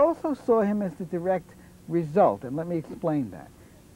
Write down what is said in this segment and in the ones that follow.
also saw him as the direct result, and let me explain that.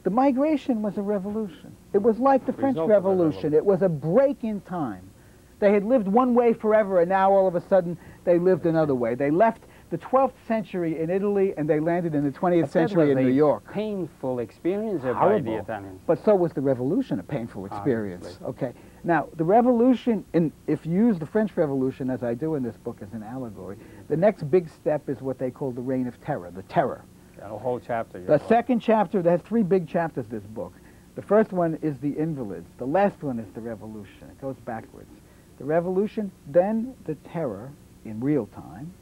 The migration was a revolution. It was like the French Revolution. It was a break in time. They had lived one way forever, and now all of a sudden they lived another way. They left the 12th century in Italy, and they landed in the 20th century in New York. Painful experience by the Italians. But so was the Revolution a painful experience. Obviously. Okay. Now, the Revolution, if you use the French Revolution, as I do in this book as an allegory, the next big step is what they call the Reign of Terror, the Terror. A whole chapter. The second chapter, there's 3 big chapters, this book. The first one is the Invalids. The last one is the Revolution. It goes backwards. The Revolution, then the Terror in real time.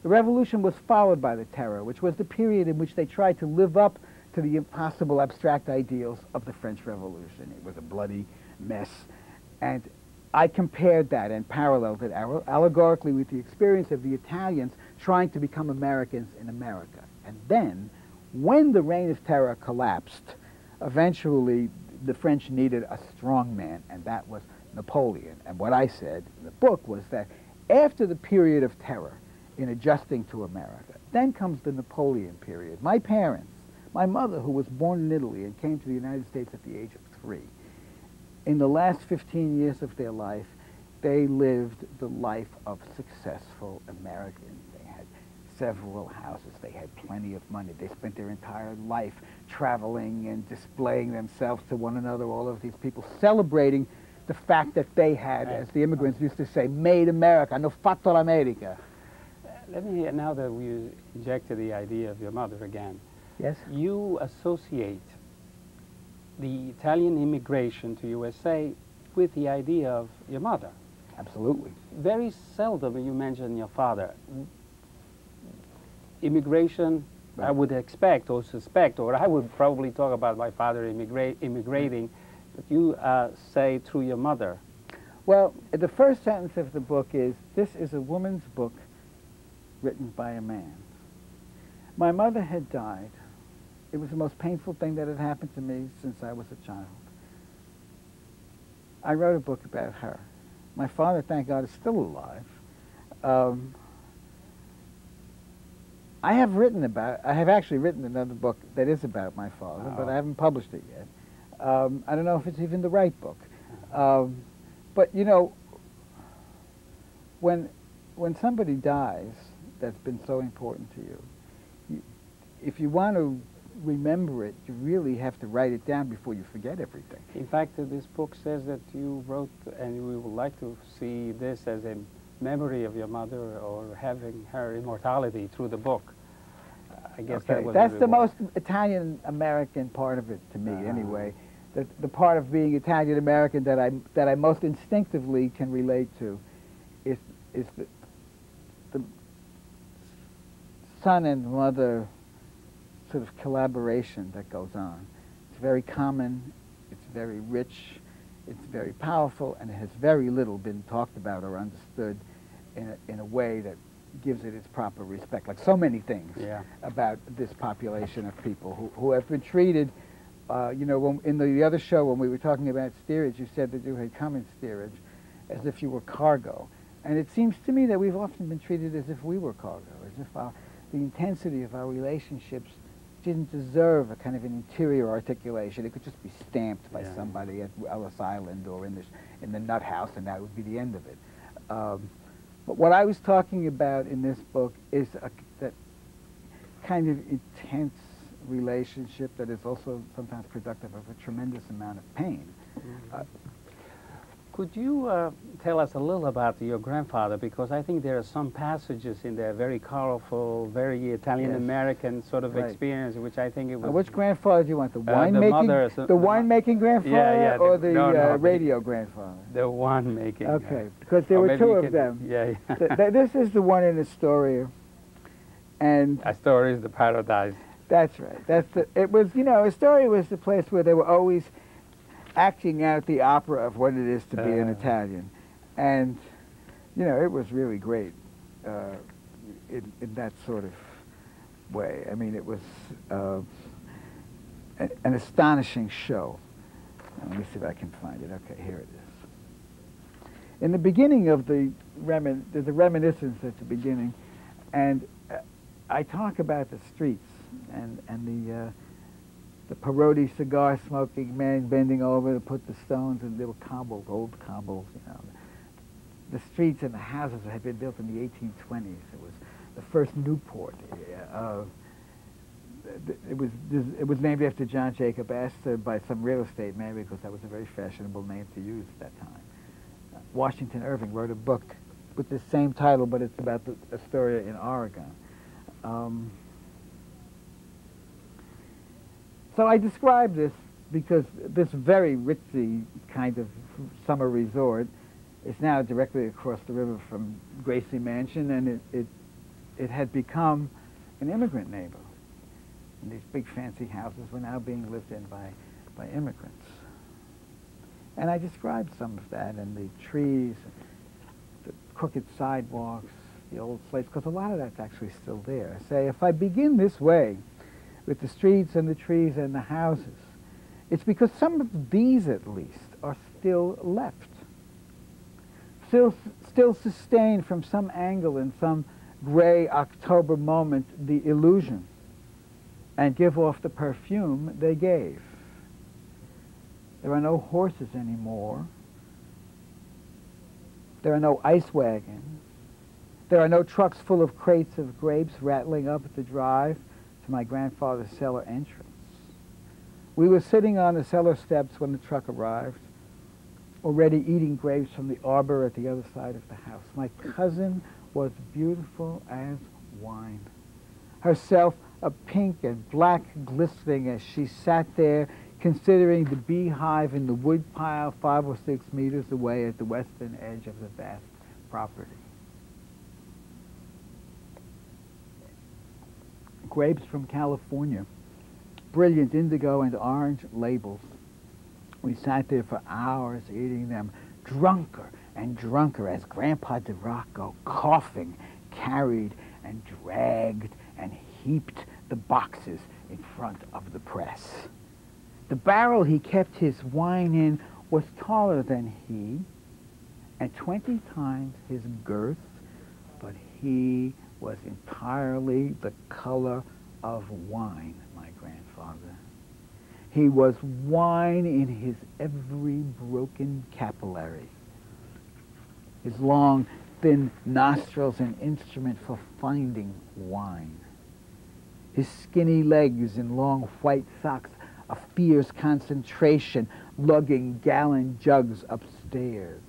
The Revolution was followed by the Terror, which was the period in which they tried to live up to the impossible abstract ideals of the French Revolution. It was a bloody mess. And I compared that and paralleled it allegorically with the experience of the Italians trying to become Americans in America. And then, when the Reign of Terror collapsed, eventually the French needed a strong man, and that was Napoleon. And what I said in the book was that after the period of terror in adjusting to America, then comes the Napoleon period. My parents, my mother, who was born in Italy and came to the United States at the age of 3, in the last 15 years of their life, they lived the life of successful Americans. Several houses. They had plenty of money. They spent their entire life traveling and displaying themselves to one another, all of these people celebrating the fact that they had, as the immigrants used to say, made America, hanno fatto l'America. Let me, now that we injected the idea of your mother again, yes, you associate the Italian immigration to USA with the idea of your mother. Absolutely. Very seldom you mention your father. Immigration, right. I would expect or suspect, or I would probably talk about my father immigrating, but you say through your mother. Well, the first sentence of the book is, this is a woman's book written by a man. My mother had died. It was the most painful thing that had happened to me since I was a child. I wrote a book about her. My father, thank God, is still alive. I have actually written another book that is about my father, but I haven't published it yet. I don't know if it's even the right book. But, you know, when somebody dies that's been so important to you, if you want to remember it, you really have to write it down before you forget everything. In fact, this book says that you wrote, and we would like to see this as a memory of your mother or having her immortality through the book. I guess that's the most Italian-American part of it to me, anyway. The part of being Italian-American that I most instinctively can relate to is the son and mother sort of collaboration that goes on. It's very common, it's very rich, it's very powerful, and it has very little been talked about or understood in a way that gives it its proper respect, like so many things about this population of people who have been treated, you know, in the other show when we were talking about steerage, you said that you had come in steerage as if you were cargo. And it seems to me that we've often been treated as if we were cargo, as if the intensity of our relationships didn't deserve a kind of an interior articulation. It could just be stamped by somebody at Ellis Island or in the nut house, and that would be the end of it. But what I was talking about in this book is that kind of intense relationship that is also sometimes productive of a tremendous amount of pain. Could you tell us a little about your grandfather? Because I think there are some passages in there, very colorful, very Italian-American sort of experience, which I think it was... which grandfather do you want? The winemaking grandfather or the radio grandfather? The winemaking. Okay, because there were two of them. This is the one in Astoria. And Astoria is the paradise. That's right. It was, you know, Astoria was the place where they were always acting out the opera of what it is to be an Italian. And, you know, it was really great in that sort of way. I mean, it was an astonishing show. Let me see if I can find it. Okay, here it is. In the beginning of there's a reminiscence at the beginning, and I talk about the streets and the Parodi cigar smoking man bending over to put the stones in little cobbles, old cobbles, you know. The streets and the houses had been built in the 1820s. It was the first Newport. It was named after John Jacob Astor by some real estate man because that was a very fashionable name to use at that time. Washington Irving wrote a book with the same title, but it's about the Astoria in Oregon. So I describe this because this very ritzy kind of summer resort is now directly across the river from Gracie Mansion, and it had become an immigrant neighborhood. And these big fancy houses were now being lived in by immigrants. And I described some of that, and the trees, the crooked sidewalks, the old slates, because a lot of that's actually still there. I say, if I begin this way, with the streets and the trees and the houses, it's because some of these, at least, are still left. Still sustain from some angle in some gray October moment the illusion and give off the perfume they gave. There are no horses anymore. There are no ice wagons. There are no trucks full of crates of grapes rattling up the drive to my grandfather's cellar entrance. We were sitting on the cellar steps when the truck arrived, already eating grapes from the arbor at the other side of the house. My cousin was beautiful as wine, herself a pink and black glistening as she sat there considering the beehive in the wood pile 5 or 6 meters away at the western edge of the vast property. Grapes from California, brilliant indigo and orange labels. We sat there for hours eating them, drunker and drunker as Grandpa DeRocco, coughing, carried and dragged and heaped the boxes in front of the press. The barrel he kept his wine in was taller than he and 20 times his girth, but he was entirely the color of wine, my grandfather. He was wine in his every broken capillary. His long, thin nostrils an instrument for finding wine. His skinny legs in long white socks, a fierce concentration, lugging gallon jugs upstairs.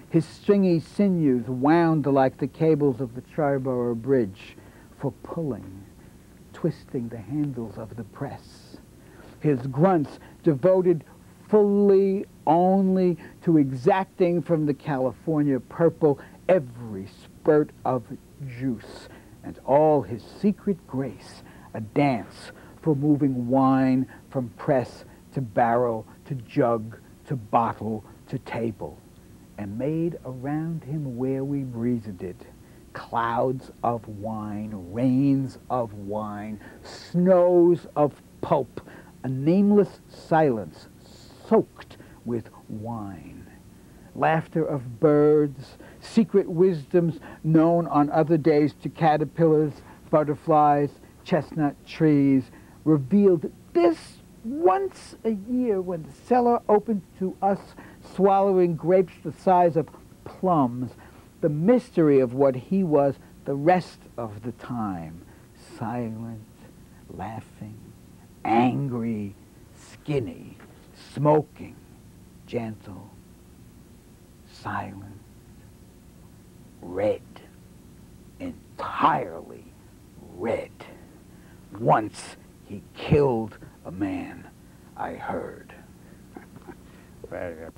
His stringy sinews wound like the cables of the Triborough Bridge for pulling, twisting the handles of the press. His grunts devoted fully only to exacting from the California purple every spurt of juice, and all his secret grace a dance for moving wine from press to barrel to jug to bottle to table, and made around him where we breathed it clouds of wine, rains of wine, snows of pulp, a nameless silence soaked with wine. Laughter of birds, secret wisdoms known on other days to caterpillars, butterflies, chestnut trees, revealed this once a year when the cellar opened to us, swallowing grapes the size of plums, the mystery of what he was the rest of the time, silent, laughing, angry, skinny, smoking, gentle, silent, red, entirely red. Once he killed a man, I heard. Very good.